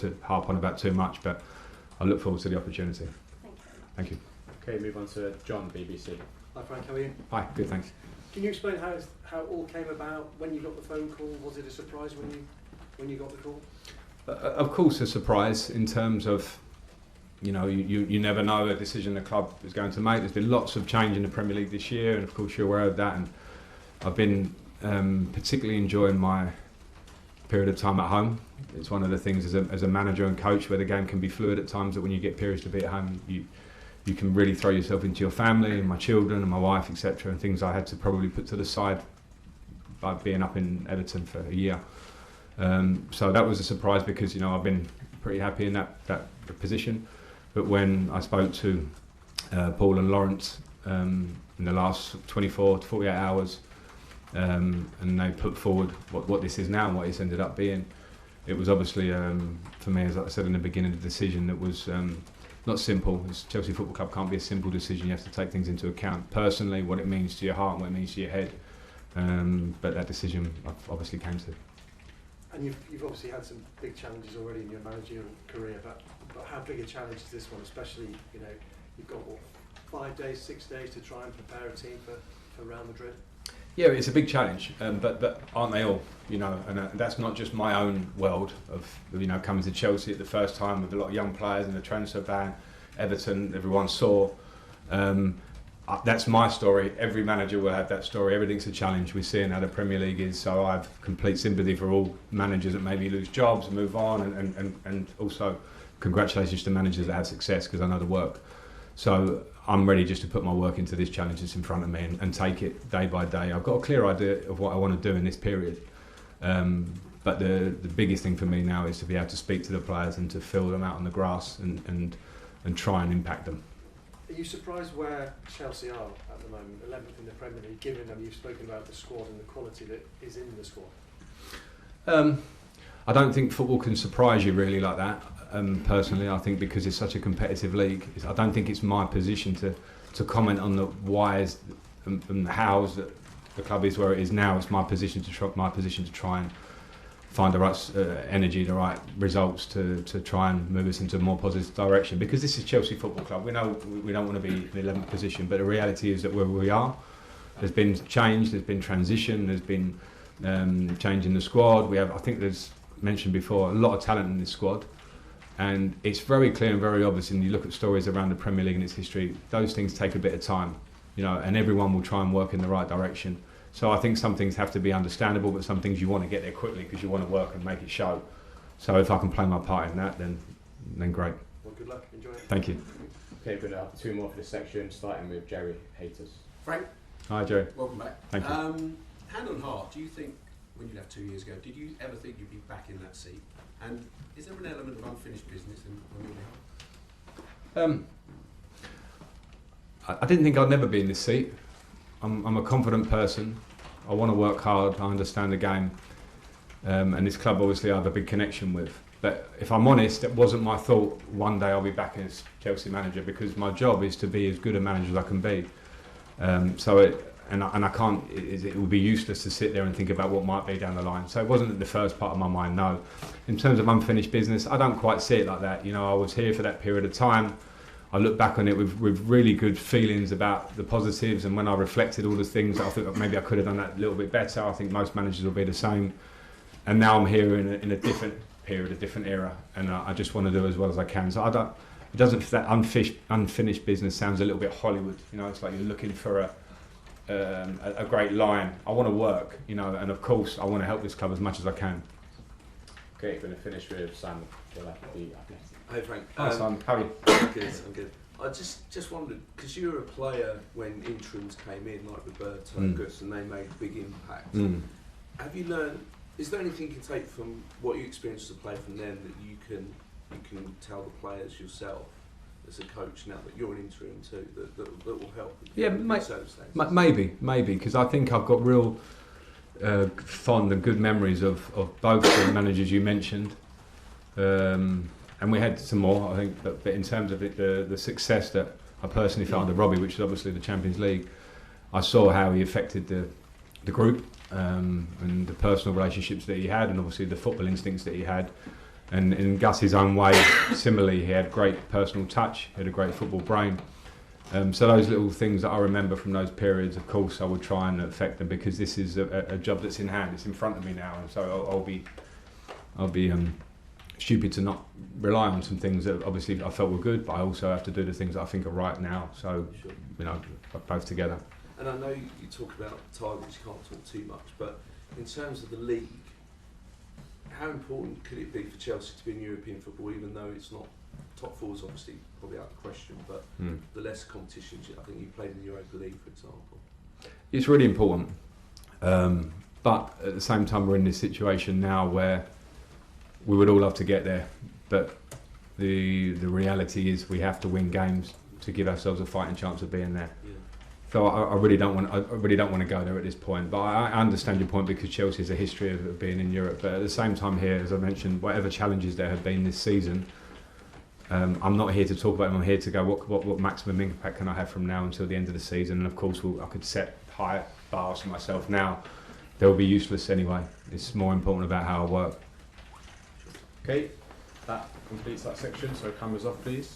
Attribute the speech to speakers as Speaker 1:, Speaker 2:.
Speaker 1: to harp on about too much, but I look forward to the opportunity. Thank you.
Speaker 2: Okay, move on to John, BBC.
Speaker 3: Hi Frank, how are you?
Speaker 1: Hi, good, thanks.
Speaker 3: Can you explain how it all came about, when you got the phone call? Was it a surprise when you got the call?
Speaker 1: Of course, a surprise in terms of, you know, you never know a decision the club is going to make. There's been lots of change in the Premier League this year, and of course you're aware of that. And I've been particularly enjoying my period of time at home. It's one of the things as a manager and coach where the game can be fluid at times, that when you get periods to be at home, you can really throw yourself into your family and my children and my wife, etc. And things I had to probably put to the side by being up in Everton for a year. So that was a surprise because, you know, I've been pretty happy in that position. But when I spoke to Paul and Lawrence in the last 24 to 48 hours, and they put forward what this is now and what it's ended up being, it was obviously, for me, as I said in the beginning, a decision that was not simple. Chelsea Football Club can't be a simple decision. You have to take things into account personally, what it means to your heart and what it means to your head. But that decision obviously came to.
Speaker 3: And you've obviously had some big challenges already in your managerial career, but how big a challenge is this one? Especially, you know, you've got 5 days, 6 days to try and prepare a team for Real Madrid.
Speaker 1: Yeah, it's a big challenge, but aren't they all? You know, and that's not just my own world of, you know, coming to Chelsea at the first time with a lot of young players in the transfer ban, Everton, everyone saw. That's my story. Every manager will have that story. Everything's a challenge. We're seeing how the Premier League is, so I have complete sympathy for all managers that maybe lose jobs and move on, and also congratulations to managers that have success, because I know the work. So I'm ready just to put my work into this challenge that's in front of me and take it day by day. I've got a clear idea of what I want to do in this period. But the biggest thing for me now is to be able to speak to the players and to feel them out on the grass and try and impact them.
Speaker 3: Are you surprised where Chelsea are at the moment, 11th in the Premier League, given them you've spoken about the squad and the quality that is in the squad?
Speaker 1: I don't think football can surprise you really like that. Personally, I think because it's such a competitive league, I don't think it's my position to comment on the whys and the hows that the club is where it is now. It's my position to try and find the right energy, the right results to try and move us into a more positive direction. Because this is Chelsea Football Club. We know we don't want to be in the 11th position, but the reality is that where we are, there's been change, there's been transition, there's been change in the squad. We have, I think there's mentioned before, a lot of talent in this squad. And it's very clear and very obvious, and you look at stories around the Premier League and its history, those things take a bit of time, you know, and everyone will try and work in the right direction. So I think some things have to be understandable, but some things you want to get there quickly because you want to work and make it show. So if I can play my part in that, then great.
Speaker 3: Well, good luck. Enjoy it.
Speaker 1: Thank you.
Speaker 2: Okay, we're going to have 2 more for this section, starting with Jerry Haters.
Speaker 4: Frank,
Speaker 1: Hi, Jerry.
Speaker 4: welcome back.
Speaker 1: Thank you.
Speaker 4: Hand on heart, do you think, when you left 2 years ago, did you ever think you'd be back in that seat? And is there an element of unfinished business on your behalf?
Speaker 1: I didn't think I'd never be in this seat. I'm a confident person. I want to work hard. I understand the game. And this club, obviously, I have a big connection with. But if I'm honest, it wasn't my thought one day I'll be back as Chelsea manager, because my job is to be as good a manager as I can be. I can't. It would be useless to sit there and think about what might be down the line. So it wasn't the first part of my mind. No. In terms of unfinished business, I don't quite see it like that. You know, I was here for that period of time. I look back on it with really good feelings about the positives, and when I reflected all the things that I think maybe I could have done that a little bit better. I think most managers will be the same. And now I'm here in a different period, a different era, and I just want to do as well as I can. So it doesn't. That unfinished business sounds a little bit Hollywood. You know, it's like you're looking for a great line. I want to work, you know, and of course I want to help this club as much as I can.
Speaker 2: Okay, we're going to finish with Sam.
Speaker 4: Hey Frank.
Speaker 1: Hi Simon, how are you?
Speaker 4: I'm good. I just wondered, because you were a player when interims came in, like Roberto, Gus, and they made a big impact. Have you learned? Is there anything you can take from what you experienced as a player from them that you can tell the players yourself as a coach now that you're an interim too, that will help?
Speaker 1: Yeah, maybe, because I think I've got real fond and good memories of both the managers you mentioned. And we had some more, I think, but in terms of the success that I personally found under Robbie, which is obviously the Champions League, I saw how he affected the group and the personal relationships that he had, and obviously the football instincts that he had. And in Gus's own way, similarly, he had great personal touch, he had a great football brain. So those little things that I remember from those periods, of course, I would try and affect them, because this is a job that's in hand, it's in front of me now, and so I'll be stupid to not rely on some things that obviously I felt were good, but I also have to do the things that I think are right now. So,
Speaker 4: Sure.
Speaker 1: you know, both together.
Speaker 4: And I know you talk about targets, you can't talk too much, but in terms of the league, how important could it be for Chelsea to be in European football, even though it's not top four is obviously probably out of the question, but the less competitions, I think you played in the Europa League, for example.
Speaker 1: It's really important, but at the same time we're in this situation now where we would all love to get there, but the reality is we have to win games to give ourselves a fighting chance of being there.
Speaker 4: Yeah.
Speaker 1: So I really don't want to go there at this point. But I understand your point, because Chelsea has a history of being in Europe. But at the same time here, as I mentioned, whatever challenges there have been this season, I'm not here to talk about them. I'm here to go, what maximum impact can I have from now until the end of the season? And of course, I could set high bars for myself now. They'll be useless anyway. It's more important about how I work.
Speaker 2: Okay, that completes that section, so cameras off please.